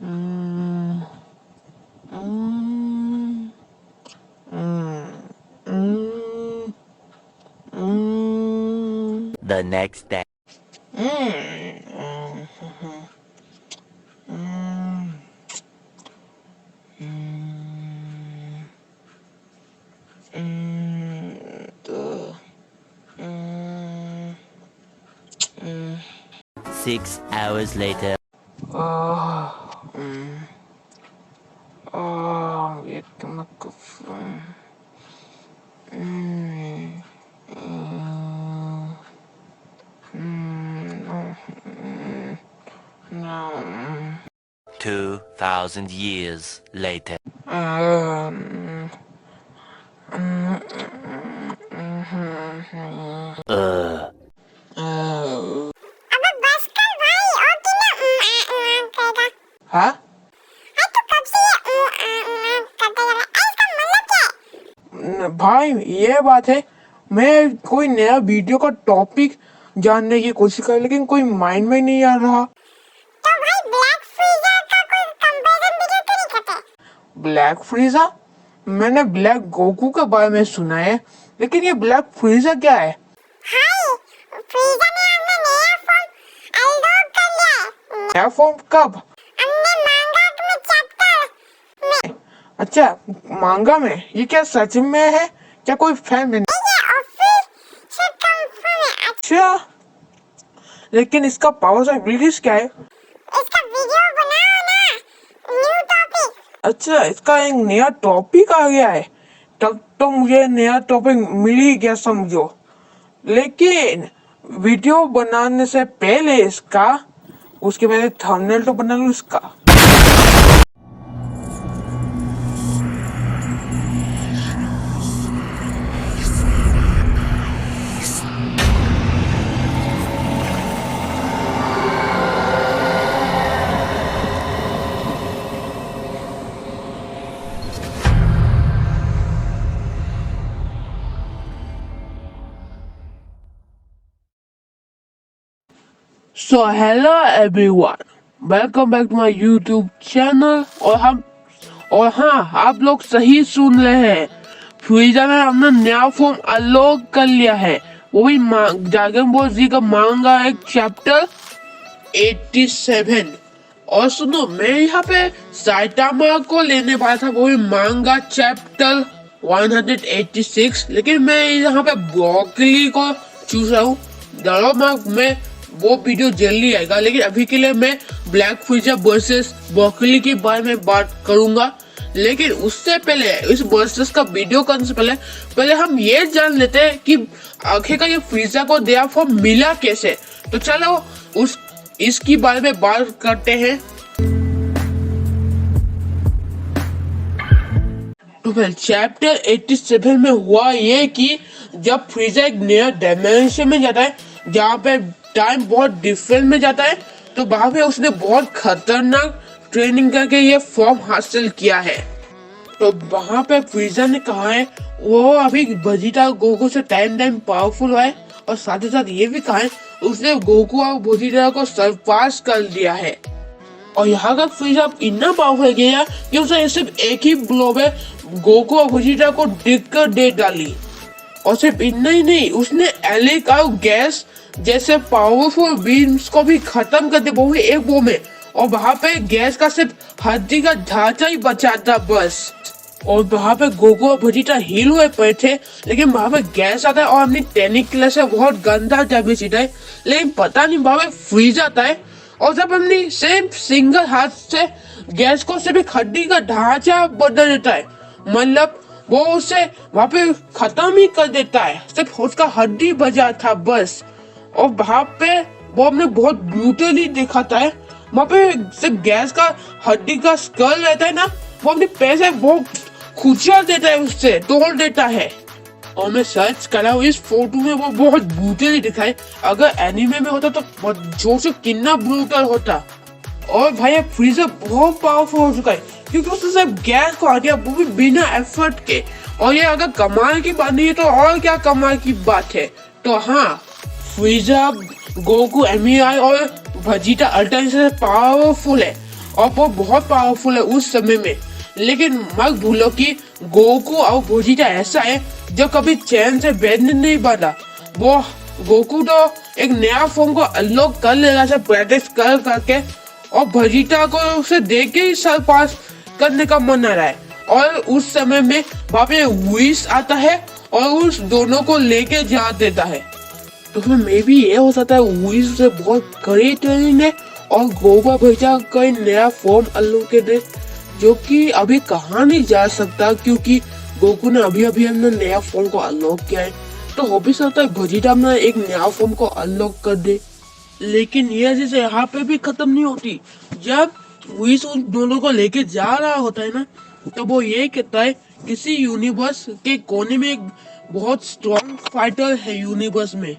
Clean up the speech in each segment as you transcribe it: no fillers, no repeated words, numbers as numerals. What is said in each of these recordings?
Mm, mm, mm, mm, mm. The next day. Mm, mm, mm, the, mm, mm. 6 hours later. Oh, oh, wait, microphone. Mm, mm, no, no. 2,000 years later. Um, Ugh. oh. अबे बस कर भाई और करेगा हाँ? तो कब से ये करता जा रहा है इसका मतलब क्या है भाई ये बात है, मैं कोई नया वीडियो का टॉपिक जानने की कोशिश कर लेकिन कोई माइंड में नहीं आ रहा। तो भाई ब्लैक फ्रीजर का कोई कंपैरिजन वीडियो क्यों नहीं करते ब्लैक फ्रीजा? मैंने ब्लैक गोकू के बारे में सुना है, लेकिन ये ब्लैक फ्रीजा क्या है? भाई फ्रीजर ने अपना नया फॉर्म अनलॉक कर लिया है नया फॉर्म कब? हमने मांगा में चैप्टर में अच्छा, मांगा में? ये क्या सच में है? क्या कोई फैन है? ये ऑफिशियल कंफर्म है अच्छा, लेकिन इसका पावर ऑफ रिलीज क्या है? इसका वीडियो बनाओ ना न्यू टॉपिक अच्छा, इसका एक नया टॉपिक आ गया है। तब तो मुझे नया टॉपिक मिल ही गया समझो। लेकिन वीडियो बनाने से पहले इसका, उसके पहले थंबनेल तो बना लूं इसका। So hello everyone, welcome back to my YouTube channel। और हाँ, आप लोग सही सुन रहे हैं, फ्रीजा में हमने नया फॉर्म अनलॉक कर लिया है, वो भी ड्रैगन बॉल जी का मांगा एक चैप्टर 87। और सुनो, मैं यहाँ पे साइटामा को लेने वाला था, वो भी मांगा चैप्टर 186, लेकिन मैं यहाँ पे ब्रोकली को चूज रहा हूँ। डरो मैं वो वीडियो जल्दी आएगा, लेकिन अभी के लिए मैं ब्लैक फ्रीजा वर्सेस ब्रोकली के बारे में बात करूंगा। लेकिन उससे पहले, इस वर्सेस का वीडियो करने से पहले हम ये जान लेते हैं कि आखिर का ये फ्रीजा को नया फॉर्म मिला कैसे। तो चलो इसकी बारे में बात करते हैं। तो फिर चैप्टर 87 में हुआ ये कि जब फ्रीजा एक नया डायमेंशन में जाता है, जहाँ पे टाइम बहुत डिफरेंट में जाता है, तो वहां पे उसने बहुत खतरनाक ट्रेनिंग करके ये फॉर्म हासिल किया है। तो वहां पे फ्रीजा ने कहा है वो अभी वेजिटा गोकू से टाइम पावरफुल है, और साथ ही साथ ये भी कहा है उसने गोकू और वेजिटा को सरपास कर दिया है। और यहाँ का फ्रीजा इतना पावरफुल गया कि उसे सिर्फ एक ही ब्लो में गोकू और वेजिटा को डिग कर दे डाली। और सिर्फ इतना ही नहीं, उसने एलिक और गैस जैसे पावरफुल बीम्स को भी खत्म कर दिया, वो भी एक वो में। और वहां पे गैस का सिर्फ हड्डी का ढांचा ही बचा था बस। और वहां पे गोकू और वेजिटा हील हुए पड़े थे, लेकिन वहां पे गैस आता है और अपनी टेनिकल से बहुत गंदा डैमेज देता है। लेकिन पता नहीं वहां पे फ्रीज आता है, और जब अपनी सिर्फ सिंगल हाथ से गैस को सिर्फ एक हड्डी का ढांचा बदल देता है, मतलब वो उसे वहां पे खत्म ही कर देता है, सिर्फ उसका हड्डी बचा था बस। और वहां पे वो अपने बहुत ब्रूटली दिखाता है, वहां पे सिर्फ गैस का हड्डी का स्कल रहता है ना, वो अपने पैर से वो खुचल देता है, उससे तोड़ देता है। और मैं सर्च करा हूँ, इस फोटो में वो बहुत ब्रूटली दिखाए, अगर एनिमे में होता तो बहुत जोर से कितना ब्रूटल होता। और भाई फ्रीजर बहुत पावरफुल हो चुका है, क्योंकि उसने सिर्फ गैस को हटा दिया, वो भी बिना एफर्ट के। और ये अगर कमाल की बात नहीं है तो और क्या कमाल की बात है। तो हाँ, फ्रीजा, गोकू, एमिआई और वेजिटा अल्टरनेट से पावरफुल है। और वो बहुत पावरफुल है उस समय में। लेकिन मत भूलो कि गोकू और वेजिटा ऐसा है जो कभी चैन से बैठने नहीं पाता। वो गोकू तो एक नया फॉर्म को अनलॉक कर लेगा सब प्रैक्टिस कर करके, और वेजिटा को उसे देख के ही साल पास करने का मन आ रहा है। और उस समय में वहाँ पे विश आता है और उस दोनों को लेके जा देता है। तो फिर मे भी ये हो सकता है विश से बहुत कड़ी ट्रेनिंग है और गोवा भेजा कोई नया फॉर्म अनलॉक है जो कि अभी कहा नहीं जा सकता, क्योंकि गोकू ने अभी अभी हमने नया फॉर्म को अनलॉक किया है। तो हो भी सकता है वेजिटा में एक नया फॉर्म को अनलॉक कर दे। लेकिन ये जैसे यहाँ पे भी खत्म नहीं होती। जब विश उन दोनों को लेके जा रहा होता है ना, तो वो ये कहता है किसी यूनिवर्स के कोने में एक बहुत स्ट्रॉन्ग फाइटर है यूनिवर्स में,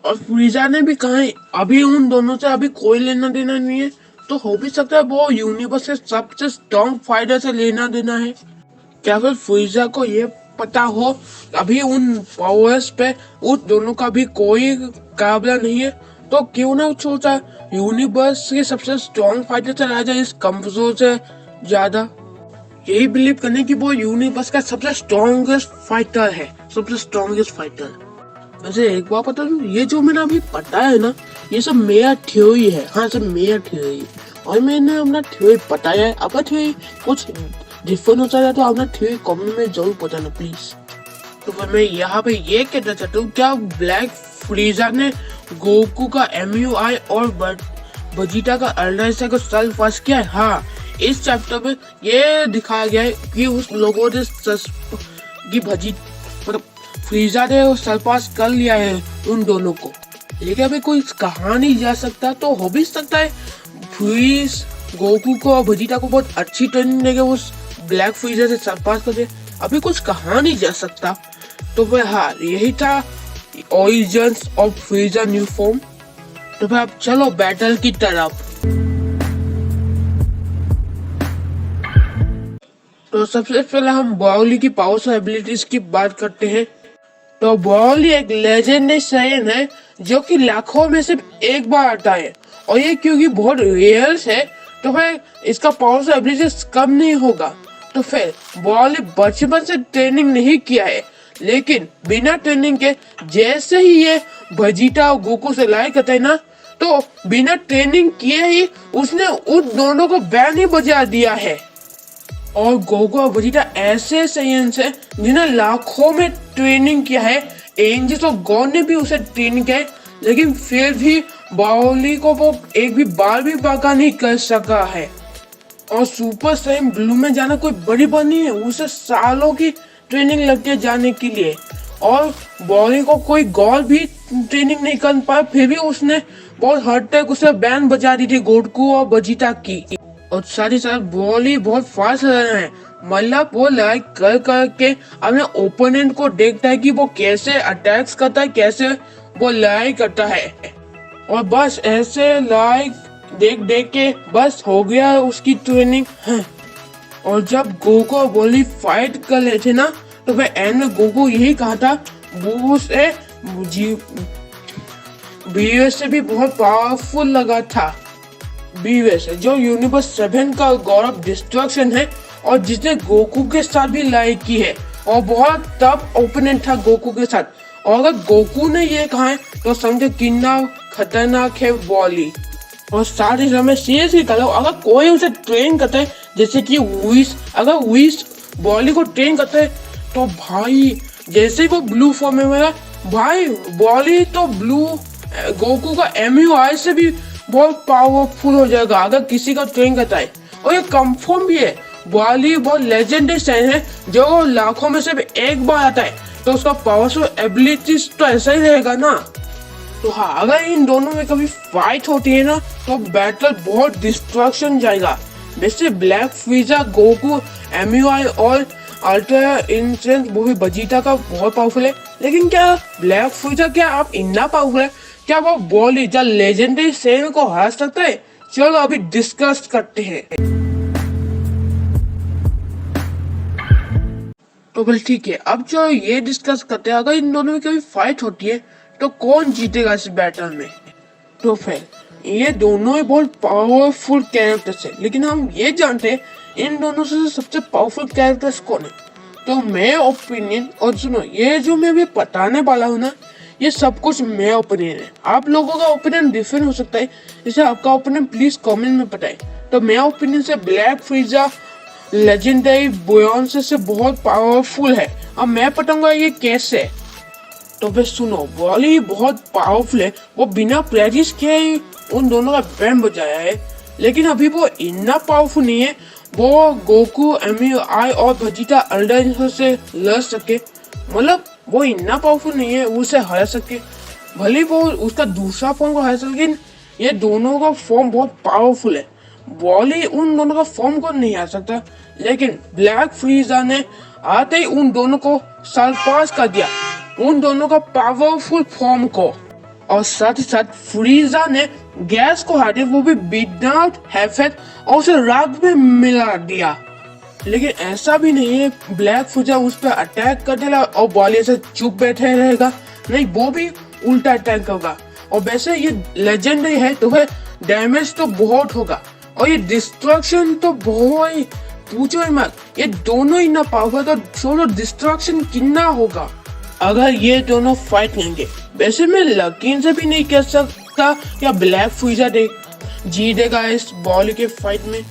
और फ्रीजा ने भी कहा है अभी उन दोनों से अभी कोई लेना देना नहीं है। तो हो भी सकता है वो यूनिवर्स के सबसे स्ट्रॉन्ग फाइटर से लेना देना है। क्या फिर फ्रीजा को ये पता हो अभी उन पावर्स पे उस दोनों का भी कोई काबला नहीं है, तो क्यों ना सोचा यूनिवर्स के सबसे स्ट्रॉन्ग फाइटर से लड़ा जाए इस कमजोर से ज्यादा। यही बिलीव करने की वो यूनिवर्स का सबसे स्ट्रॉन्गेस्ट फाइटर है, सबसे स्ट्रॉन्गेस्ट फाइटर। वैसे एक बात बता दूं, ये जो मैंने अभी पता है ना, ये सब मेरा थ्योरी है। हाँ, सब मेरा थ्योरी, और मैंने अपना थ्योरी बताया है। अब थ्योरी कुछ डिफरेंट होता है तो अपना थ्योरी कमेंट में जरूर बताना प्लीज। तो फिर मैं यहाँ पे ये कहना चाहता हूँ, क्या ब्लैक फ्रीजा ने गोकू का MUI और वेजिटा का अल्ट्रा को सेल्फ पास किया है? हाँ, इस चैप्टर में ये दिखाया गया है कि उस लोगों ने मतलब फ्रीजा ने सेल्फ पास कर लिया है उन दोनों को। लेकिन अभी कोई कहा नहीं जा सकता, तो हो भी सकता है फ्रीज गोकू को और वेजिटा को बहुत अच्छी ट्रेनिंग देके उस ब्लैक फ्रीजा से सेल्फ पास कर दे। अभी कुछ कहा नहीं जा सकता। तो फिर हाँ, यही था ओरिजिन्स ऑफ फ्रीजा न्यू फॉर्म। तो फिर अब चलो बैटल की तरफ। तो सबसे पहले हम बाउली की पावर्स और एबिलिटीज की बात करते हैं। तो बाउली एक लेजेंडरी साइन है जो कि लाखों में सिर्फ एक बार आता है, और ये क्योंकि बहुत रेयर है तो फिर इसका पावर्स और एबिलिटीज कम नहीं होगा। तो फिर बाउली बचपन से ट्रेनिंग नहीं किया है, लेकिन बिना ट्रेनिंग के जैसे ही ये वेजिटा और गोकू से लड़ाई करता है ना, तो बिना ट्रेनिंग किए ही उसने उन दोनों को बैन ही बजा दिया है। और गोकू और वेजिटा ऐसे साइंस है जिन्हें लाखों में ट्रेनिंग किया है। एंजल्स और गॉड ने भी उसे ट्रेनिंग किया है, लेकिन फिर भी बाउली को वो एक भी बार भी बाका नहीं कर सका है। और सुपर साइयन ब्लू में जाना कोई बड़ी बात नहीं है, उसे सालों की ट्रेनिंग लगती है जाने के लिए। और बाउली को कोई गॉड भी ट्रेनिंग नहीं कर पाया, फिर भी उसने बहुत हद तक उसे बैन बजा दी थी गोकू और वेजिटा की। और साथ ही साथ बाउली बहुत फास्ट रहा है, मतलब वो लड़ाई कर करके अपने ओपोनेंट को देखता है कि वो कैसे अटैक्स करता है, कैसे वो लड़ाई करता है। और बस ऐसे लड़ाई देख देख के बस हो गया उसकी ट्रेनिंग। और जब गोकू और बाउली फाइट कर रहे थे ना, तो फिर एंड में गोकू यही कहा था वो उसे बीवे से भी बहुत पावरफुल लगा था। बीवे से जो यूनिवर्स 7 का गॉड ऑफ डिस्ट्रक्शन है, और जिसने गोकू के साथ भी लड़ाई की है, और बहुत टफ ओपोनेंट था गोकू के साथ। और अगर गोकू ने ये कहा है तो समझो कितना खतरनाक है बाउली। और साथ ही समय सीरियसली करो, अगर कोई उसे ट्रेन करता है जैसे कि विश, अगर विश बाउली को ट्रेन करता है तो भाई जैसे ही वो ब्लू फॉर्म में होगा, भाई बाउली तो ब्लू गोकू का MUI से भी बहुत पावरफुल हो जाएगा अगर किसी का ट्रेन करता है। और ये कंफर्म भी है, बाउली बहुत लेजेंडरी साइन है जो लाखों में सिर्फ एक बार आता है, तो उसका पावर्स और एबिलिटीज तो ऐसा ही रहेगा ना। तो हाँ, अगर इन दोनों में कभी फाइट होती है ना, तो बैटल बहुत डिस्ट्रक्शन जाएगा। वैसे ब्लैक फ्रीजा गोकू MUI और अल्ट्रा इंस्टेंस वो भी वेजिटा का बहुत पावरफुल है, लेकिन क्या ब्लैक फ्रीजा क्या आप इतना पावरफुल है? क्या वो बाउली जो लेजेंडरी सेन को हरा सकता है? चलो अभी डिस्कस करते हैं। तो बस ठीक है, अब जो ये डिस्कस करते हैं, अगर इन दोनों में कभी फाइट होती है तो कौन जीतेगा इस बैटल में? तो फिर ये दोनों ही बहुत पावरफुल कैरेक्टर्स है, लेकिन हम ये जानते हैं इन दोनों से सबसे पावरफुल कैरेक्टर्स कौन है। तो मेरा ओपिनियन, और सुनो ये जो मैं अभी बताने वाला हूँ ना, ये सब कुछ मेरा ओपिनियन है। आप लोगों का ओपिनियन डिफरेंट हो सकता है, इसे आपका ओपिनियन प्लीज कमेंट में बताएं। तो मेरा ओपिनियन से ब्लैक फ्रीजा लेजेंडरी बोयॉन्स से बहुत पावरफुल है। अब मैं बताऊंगा ये कैसे। तो फिर सुनो, वॉली बहुत पावरफुल है, वो बिना प्रैक्टिस किए ही उन दोनों का बैंड बजाया है, लेकिन अभी वो इतना पावरफुल नहीं है वो गोकू, एमी आई और वेजिटा अल्डर से लड़ सके। मतलब वो इतना पावरफुल नहीं है उसे हरा सके, भले वो उसका दूसरा फॉर्म को हरा सके, लेकिन ये दोनों का फॉर्म बहुत पावरफुल है। वॉली उन दोनों का फॉर्म को नहीं आ सकता, लेकिन ब्लैक फ्रीजा ने आते ही उन दोनों को सरपास कर दिया, उन दोनों का पावरफुल फॉर्म को। और साथ ही साथ फ्रीजा ने गैस को हटा, वो भी विदाउट हैफेट, और उसे राग में मिला दिया। लेकिन ऐसा भी नहीं है ब्लैक फ्रीजा उस पर अटैक कर देगा और वॉली से चुप बैठे रहेगा, नहीं वो भी उल्टा अटैक होगा। और वैसे ये लेजेंडरी है तो फिर डैमेज तो बहुत होगा, और ये डिस्ट्रक्शन तो बहुत ही पूछो ही मत। ये दोनों ही ना पावर, तो सोलो डिस्ट्रक्शन कितना होगा अगर ये दोनों फाइट करेंगे। वैसे मैं यकीन से भी नहीं कह सकता या ब्लैक फ्रीजा जीतेगा इस बॉल के फाइट में,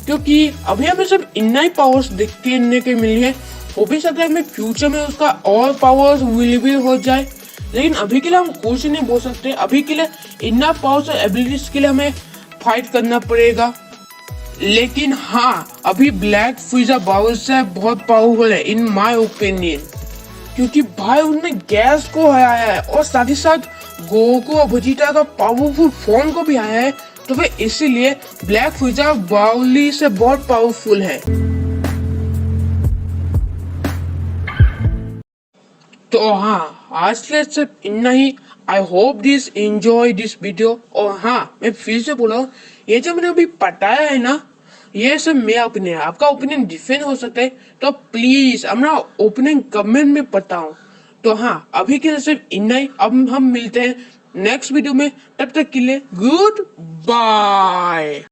क्योंकि अभी हमें सब इतना ही पावर्स देखने के मिली है। हो भी सकता है हमें फ्यूचर में उसका और पावर्स विजिबल हो जाए, लेकिन अभी के लिए हम कुछ नहीं बोल सकते। अभी के लिए इतना पावर्स और एबिलिटीज के लिए हमें फाइट करना पड़ेगा। लेकिन हाँ, अभी ब्लैक फ्रीजा बाउल से बहुत पावरफुल है इन माय ओपिनियन, क्योंकि भाई उन्होंने गैस को हराया है और साथ ही साथ गोकू और वेजिटा का पावरफुल फॉर्म को भी आया है। तो फिर इसीलिए ब्लैक फ्रीजा बाउली से बहुत पावरफुल है। तो हाँ, आज के लिए सिर्फ इतना ही। I hope this enjoy this video. और हाँ, मैं फिर से बोला हूँ, ये जो मैंने अभी बताया है ना, ये सब मेरा ओपिनियन है, आपका ओपिनियन डिफरेंट हो सकता है, तो प्लीज अपना ओपिनियन कमेंट में बताओ। तो हाँ, अभी के लिए सिर्फ इतना ही। अब हम मिलते हैं नेक्स्ट वीडियो में, तब तक के लिए गुड बाय।